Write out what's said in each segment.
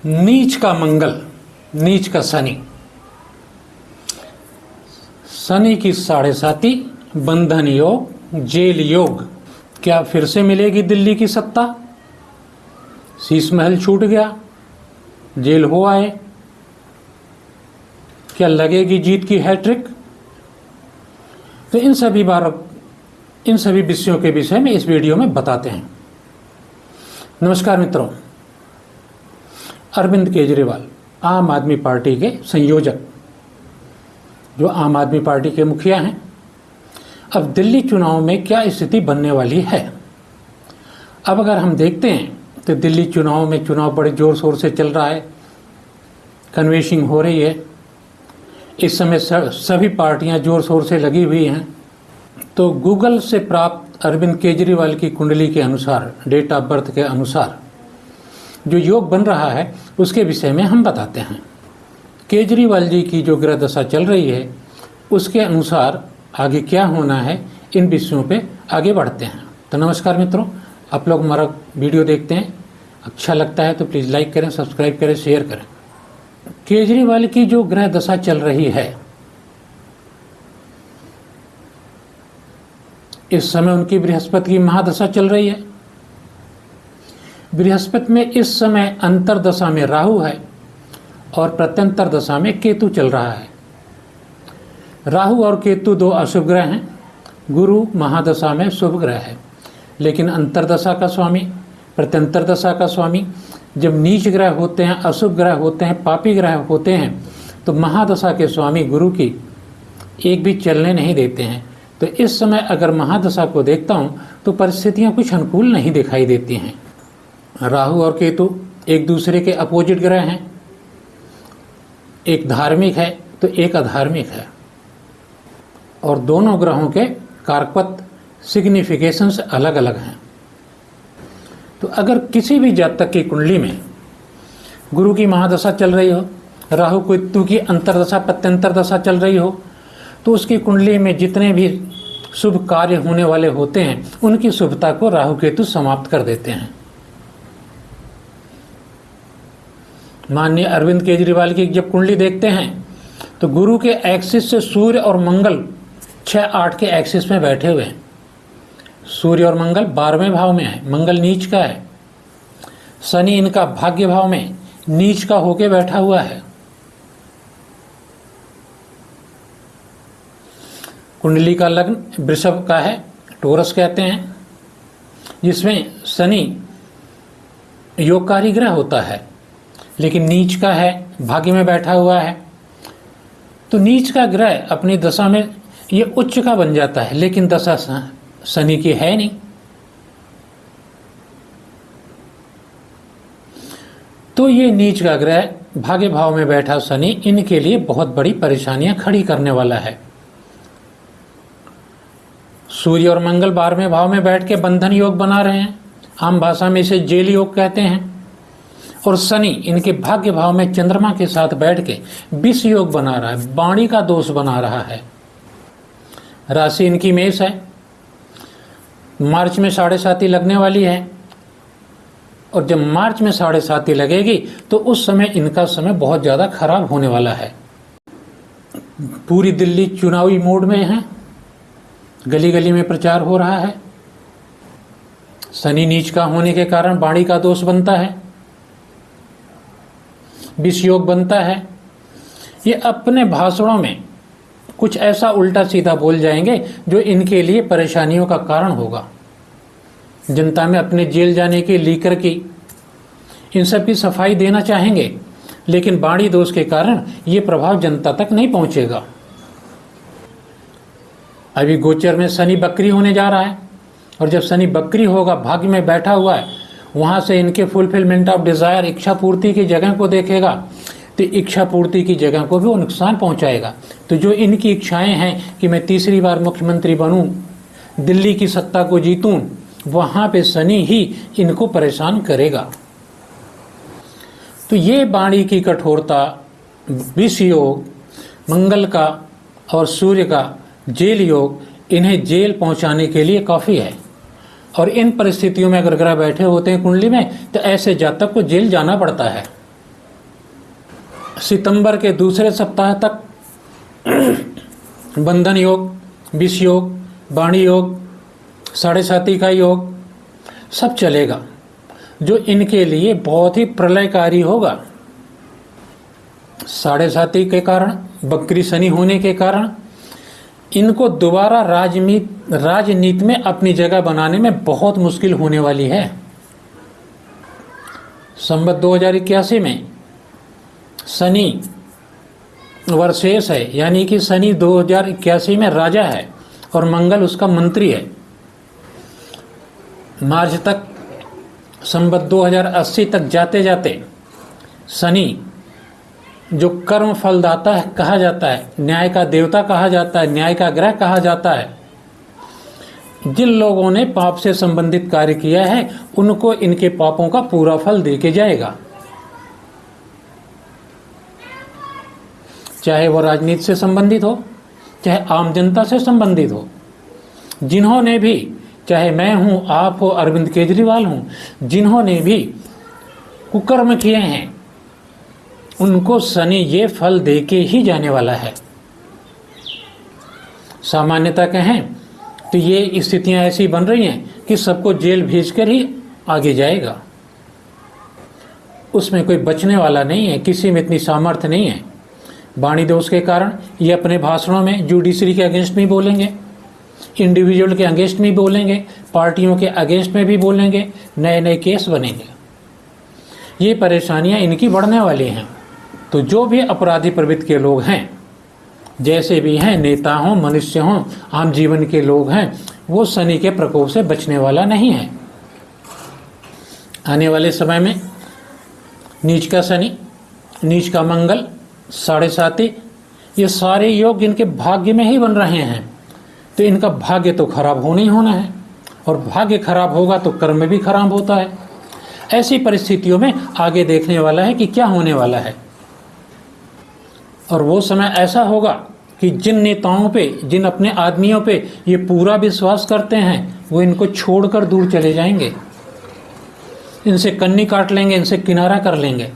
नीच का मंगल, नीच का शनि, शनि की साढ़े साती, बंधन योग, जेल योग। क्या फिर से मिलेगी दिल्ली की सत्ता? शीश महल छूट गया, जेल हो आए। क्या लगेगी जीत की हैट्रिक? तो इन सभी विषयों के विषय में इस वीडियो में बताते हैं। नमस्कार मित्रों, अरविंद केजरीवाल आम आदमी पार्टी के संयोजक, जो आम आदमी पार्टी के मुखिया हैं, अब दिल्ली चुनाव में क्या स्थिति बनने वाली है। अब अगर हम देखते हैं तो दिल्ली चुनाव में चुनाव बड़े जोर शोर से चल रहा है, कन्वेंशिंग हो रही है। इस समय सभी पार्टियां जोर शोर से लगी हुई हैं। तो गूगल से प्राप्त अरविंद केजरीवाल की कुंडली के अनुसार, डेट ऑफ बर्थ के अनुसार जो योग बन रहा है उसके विषय में हम बताते हैं। केजरीवाल जी की जो ग्रह दशा चल रही है उसके अनुसार आगे क्या होना है, इन विषयों पे आगे बढ़ते हैं। तो नमस्कार मित्रों, आप लोग हमारा वीडियो देखते हैं, अच्छा लगता है तो प्लीज़ लाइक करें, सब्सक्राइब करें, शेयर करें। केजरीवाल की जो ग्रह दशा चल रही है, इस समय उनकी बृहस्पति की महादशा चल रही है। बृहस्पति में इस समय अंतर दशा में राहु है और प्रत्यंतर दशा में केतु चल रहा है। राहु और केतु दो अशुभ ग्रह हैं। गुरु महादशा में शुभ ग्रह है, लेकिन अंतर दशा का स्वामी, प्रत्यंतर दशा का स्वामी जब नीच ग्रह होते हैं, अशुभ ग्रह होते हैं, पापी ग्रह होते हैं, तो महादशा के स्वामी गुरु की एक भी चलने नहीं देते हैं। तो इस समय अगर महादशा को देखता हूँ तो परिस्थितियाँ कुछ अनुकूल नहीं दिखाई देती हैं। राहु और केतु एक दूसरे के अपोजिट ग्रह हैं, एक धार्मिक है तो एक अधार्मिक है, और दोनों ग्रहों के कारकत्व सिग्निफिकेशंस अलग अलग हैं। तो अगर किसी भी जातक की कुंडली में गुरु की महादशा चल रही हो, राहु केतु की अंतरदशा प्रत्यंतर दशा चल रही हो, तो उसकी कुंडली में जितने भी शुभ कार्य होने वाले होते हैं उनकी शुभता को राहु केतु समाप्त कर देते हैं। माननीय अरविंद केजरीवाल की जब कुंडली देखते हैं तो गुरु के एक्सिस से सूर्य और मंगल 6-8 के एक्सिस में बैठे हुए हैं। सूर्य और मंगल 12वें भाव में है, मंगल नीच का है। शनि इनका भाग्य भाव में नीच का होके बैठा हुआ है। कुंडली का लग्न वृषभ का है, टोरस कहते हैं, जिसमें शनि योगकारी ग्रह होता है, लेकिन नीच का है, भाग्य में बैठा हुआ है। तो नीच का ग्रह अपनी दशा में ये उच्च का बन जाता है, लेकिन दशा शनि की है नहीं। तो ये नीच का ग्रह भाग्य भाव में बैठा शनि इनके लिए बहुत बड़ी परेशानियां खड़ी करने वाला है। सूर्य और मंगल 12वें भाव में बैठ के बंधन योग बना रहे हैं, आम भाषा में इसे जेल योग कहते हैं। और शनि इनके भाग्य भाव में चंद्रमा के साथ बैठ के विष योग बना रहा है, वाणी का दोष बना रहा है। राशि इनकी मेष है, मार्च में 7.5 लगने वाली है, और जब मार्च में 7.5 लगेगी तो उस समय इनका समय बहुत ज़्यादा खराब होने वाला है। पूरी दिल्ली चुनावी मोड में है, गली गली में प्रचार हो रहा है। शनि नीच का होने के कारण वाणी का दोष बनता है, विष योग बनता है। ये अपने भाषणों में कुछ ऐसा उल्टा सीधा बोल जाएंगे जो इनके लिए परेशानियों का कारण होगा। जनता में अपने जेल जाने की, लीकर की, इन सब की सफाई देना चाहेंगे, लेकिन वाणी दोष के कारण ये प्रभाव जनता तक नहीं पहुंचेगा। अभी गोचर में शनि बकरी होने जा रहा है, और जब शनि बकरी होगा, भाग्य में बैठा हुआ है, वहाँ से इनके फुलफिलमेंट ऑफ डिज़ायर, इच्छा पूर्ति की जगह को देखेगा, तो इच्छा पूर्ति की जगह को भी वो नुकसान पहुँचाएगा। तो जो इनकी इच्छाएं हैं कि मैं तीसरी बार मुख्यमंत्री बनूं, दिल्ली की सत्ता को जीतूं, वहाँ पे शनि ही इनको परेशान करेगा। तो ये वाणी की कठोरता, विष योग, मंगल का और सूर्य का जेल योग इन्हें जेल पहुँचाने के लिए काफ़ी है। और इन परिस्थितियों में अगर ग्रह बैठे होते हैं कुंडली में, तो ऐसे जातक को जेल जाना पड़ता है। सितंबर के दूसरे सप्ताह तक बंधन योग, विष योग, वाणी योग, साढ़े साथी का योग सब चलेगा, जो इनके लिए बहुत ही प्रलयकारी होगा। साढ़े साथी के कारण, बकरी शनि होने के कारण इनको दोबारा राजनीति में अपनी जगह बनाने में बहुत मुश्किल होने वाली है। संवत 2081 में शनि वर्षेष है, यानी कि शनि 2081 में राजा है और मंगल उसका मंत्री है। मार्च तक, संवत 2080 तक जाते जाते शनि जो कर्म फलदाता है कहा जाता है, न्याय का देवता कहा जाता है, न्याय का ग्रह कहा जाता है, जिन लोगों ने पाप से संबंधित कार्य किया है उनको इनके पापों का पूरा फल दे के जाएगा। चाहे वो राजनीति से संबंधित हो, चाहे आम जनता से संबंधित हो। जिन्होंने भी, चाहे मैं हूं, आप हो, अरविंद केजरीवाल हूं, जिन्होंने भी कुकर्म किए हैं उनको शनि ये फल देके ही जाने वाला है। सामान्यतः कहें तो ये स्थितियां ऐसी बन रही हैं कि सबको जेल भेजकर ही आगे जाएगा। उसमें कोई बचने वाला नहीं है, किसी में इतनी सामर्थ्य नहीं है। वाणी दोष के कारण ये अपने भाषणों में जुडिशरी के अगेंस्ट में बोलेंगे, इंडिविजुअल के अगेंस्ट में बोलेंगे, पार्टियों के अगेंस्ट में भी बोलेंगे, नए नए केस बनेंगे। ये परेशानियां इनकी बढ़ने वाली हैं। तो जो भी अपराधी प्रवृत्ति के लोग हैं, जैसे भी हैं, नेता हों, मनुष्य हों, आम जीवन के लोग हैं, वो शनि के प्रकोप से बचने वाला नहीं है। आने वाले समय में नीच का शनि, नीच का मंगल, साढ़े साथी, ये सारे योग इनके भाग्य में ही बन रहे हैं। तो इनका भाग्य तो खराब होना ही होना है, और भाग्य खराब होगा तो कर्म भी खराब होता है। ऐसी परिस्थितियों में आगे देखने वाला है कि क्या होने वाला है। और वो समय ऐसा होगा कि जिन नेताओं पे, जिन अपने आदमियों पे ये पूरा विश्वास करते हैं, वो इनको छोड़कर दूर चले जाएंगे, इनसे कन्नी काट लेंगे, इनसे किनारा कर लेंगे।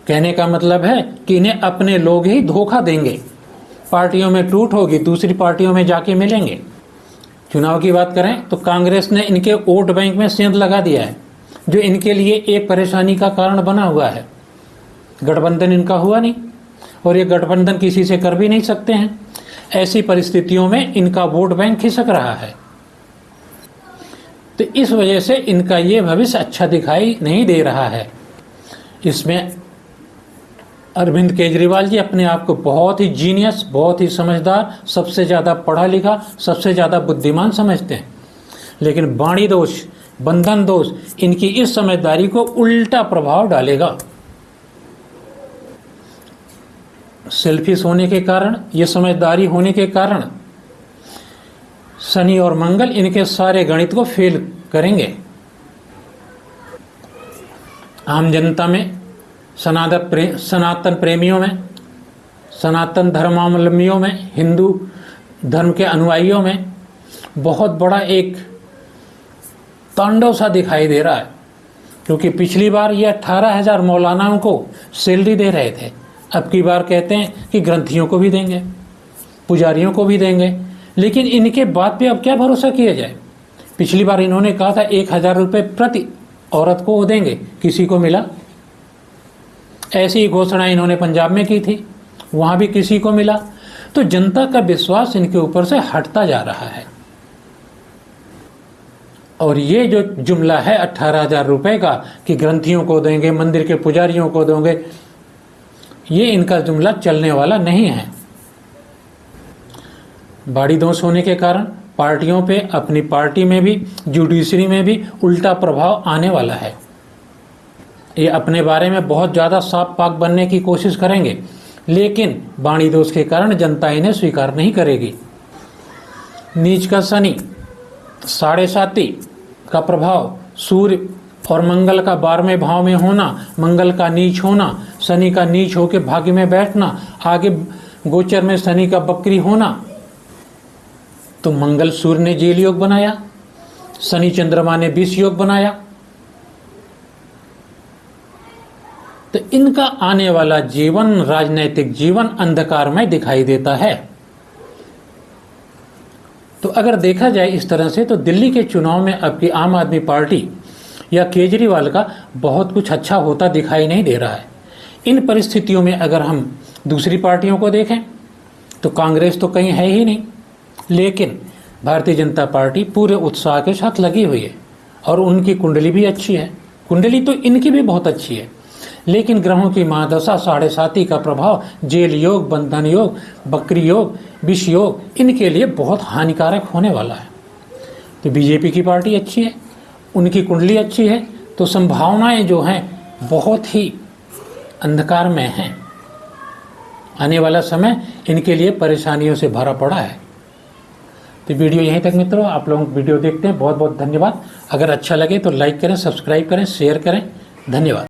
कहने का मतलब है कि इन्हें अपने लोग ही धोखा देंगे। पार्टियों में टूट होगी, दूसरी पार्टियों में जाके मिलेंगे। चुनाव की बात करें तो कांग्रेस ने इनके वोट बैंक में सेंध लगा दिया है, जो इनके लिए एक परेशानी का कारण बना हुआ है। गठबंधन इनका हुआ नहीं, और ये गठबंधन किसी से कर भी नहीं सकते हैं। ऐसी परिस्थितियों में इनका वोट बैंक खिसक रहा है। तो इस वजह से इनका ये भविष्य अच्छा दिखाई नहीं दे रहा है। इसमें अरविंद केजरीवाल जी अपने आप को बहुत ही जीनियस, बहुत ही समझदार, सबसे ज़्यादा पढ़ा लिखा, सबसे ज़्यादा बुद्धिमान समझते हैं। लेकिन वाणी दोष, बंधन दोष इनकी इस समझदारी को उल्टा प्रभाव डालेगा। सेल्फिश होने के कारण, ये समझदारी होने के कारण शनि और मंगल इनके सारे गणित को फेल करेंगे। आम जनता में, सनातन प्रेमियों में, सनातन धर्मावलंबियों में, हिंदू धर्म के अनुयायियों में बहुत बड़ा एक तांडव सा दिखाई दे रहा है। क्योंकि पिछली बार ये 18,000 मौलानाओं को सैलरी दे रहे थे, अब की बार कहते हैं कि ग्रंथियों को भी देंगे, पुजारियों को भी देंगे। लेकिन इनके बात पे अब क्या भरोसा किया जाए। पिछली बार इन्होंने कहा था 1,000 रुपये प्रति औरत को वो देंगे, किसी को मिला। ऐसी ही घोषणा इन्होंने पंजाब में की थी, वहाँ भी किसी को मिला। तो जनता का विश्वास इनके ऊपर से हटता जा रहा है। और ये जो जुमला है 18,000 रुपये का कि ग्रंथियों को देंगे, मंदिर के पुजारियों को देंगे, ये इनका जुमला चलने वाला नहीं है। बाड़ी दोष होने के कारण पार्टियों पे, अपनी पार्टी में भी, जुडिशरी में भी उल्टा प्रभाव आने वाला है। ये अपने बारे में बहुत ज़्यादा साफ पाक बनने की कोशिश करेंगे, लेकिन वाणी दोष के कारण जनता इन्हें स्वीकार नहीं करेगी। नीच का शनि, साढ़े साती का प्रभाव, सूर्य और मंगल का 12वें भाव में होना, मंगल का नीच होना, शनि का नीच होकर भाग्य में बैठना, आगे गोचर में शनि का बकरी होना। तो मंगल सूर्य ने जेल योग बनाया, शनि चंद्रमा ने विष योग बनाया। तो इनका आने वाला जीवन, राजनीतिक जीवन अंधकारमय दिखाई देता है। तो अगर देखा जाए इस तरह से, तो दिल्ली के चुनाव में अब की आम आदमी पार्टी या केजरीवाल का बहुत कुछ अच्छा होता दिखाई नहीं दे रहा है। इन परिस्थितियों में अगर हम दूसरी पार्टियों को देखें तो कांग्रेस तो कहीं है ही नहीं, लेकिन भारतीय जनता पार्टी पूरे उत्साह के साथ लगी हुई है और उनकी कुंडली भी अच्छी है। कुंडली तो इनकी भी बहुत अच्छी है, लेकिन ग्रहों की महादशा, 7.5 का प्रभाव, जेल योग, बंधन योग, बकरी योग, विष योग, इनके लिए बहुत हानिकारक होने वाला है। तो बीजेपी की पार्टी अच्छी है, उनकी कुंडली अच्छी है, तो संभावनाएं जो हैं बहुत ही अंधकार में हैं। आने वाला समय इनके लिए परेशानियों से भरा पड़ा है। तो वीडियो यहीं तक मित्रों, आप लोग वीडियो देखते हैं, बहुत बहुत धन्यवाद। अगर अच्छा लगे तो लाइक करें, सब्सक्राइब करें, शेयर करें। धन्यवाद।